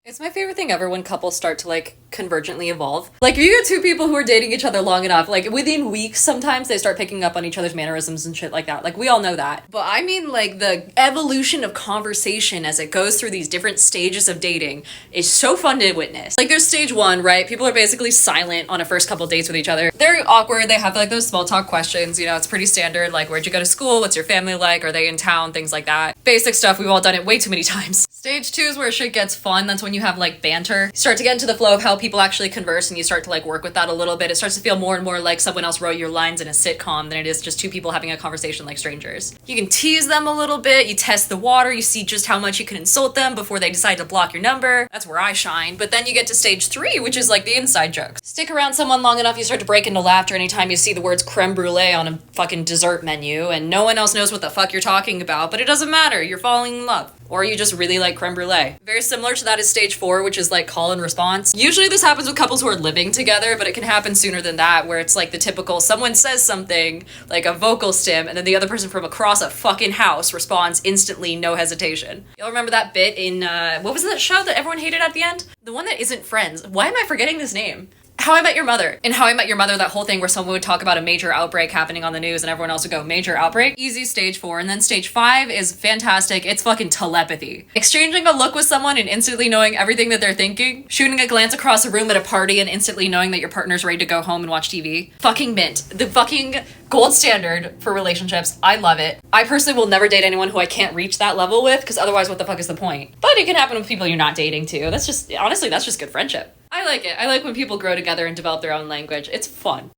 It's my favorite thing ever when couples start to like convergently evolve. Like if you get two people who are dating each other long enough, like within weeks sometimes they start picking up on each other's mannerisms and shit like that. Like we all know that. But I mean like the evolution of conversation as it goes through these different stages of dating is so fun to witness. Like there's stage one, right? People are basically silent on a first couple dates with each other. They're awkward, they have like those small talk questions, you know, it's pretty standard, like where'd you go to school? What's your family like? Are they in town? Things like that. Basic stuff, we've all done it way too many times. Stage two is where shit gets fun. That's when you have like banter. You start to get into the flow of how people actually converse and you start to like work with that a little bit. It starts to feel more and more like someone else wrote your lines in a sitcom than it is just two people having a conversation like strangers. You can tease them a little bit, you test the water, you see just how much you can insult them before they decide to block your number. That's where I shine. But then you get to stage three, which is like the inside jokes. Stick around someone long enough, you start to break into laughter anytime you see the words creme brulee on a fucking dessert menu and no one else knows what the fuck you're talking about, but it doesn't matter, you're falling in love. Or you just really like creme brulee. Very similar to that is stage four, which is like call and response. Usually this happens with couples who are living together, but it can happen sooner than that, where it's like the typical someone says something, like a vocal stim, and then the other person from across a fucking house responds instantly, no hesitation. Y'all remember that bit in, what was that show that everyone hated at the end? The one that isn't Friends. Why am I forgetting this name? How I Met Your Mother. In How I Met Your Mother, that whole thing where someone would talk about a major outbreak happening on the news and everyone else would go, major outbreak? Easy stage four. And then stage five is fantastic. It's fucking telepathy. Exchanging a look with someone and instantly knowing everything that they're thinking. Shooting a glance across a room at a party and instantly knowing that your partner's ready to go home and watch TV. Fucking mint. The fucking gold standard for relationships. I love it. I personally will never date anyone who I can't reach that level with, because otherwise what the fuck is the point? But it can happen with people you're not dating too. That's just, honestly, that's just good friendship. I like it. I like when people grow together and develop their own language. It's fun.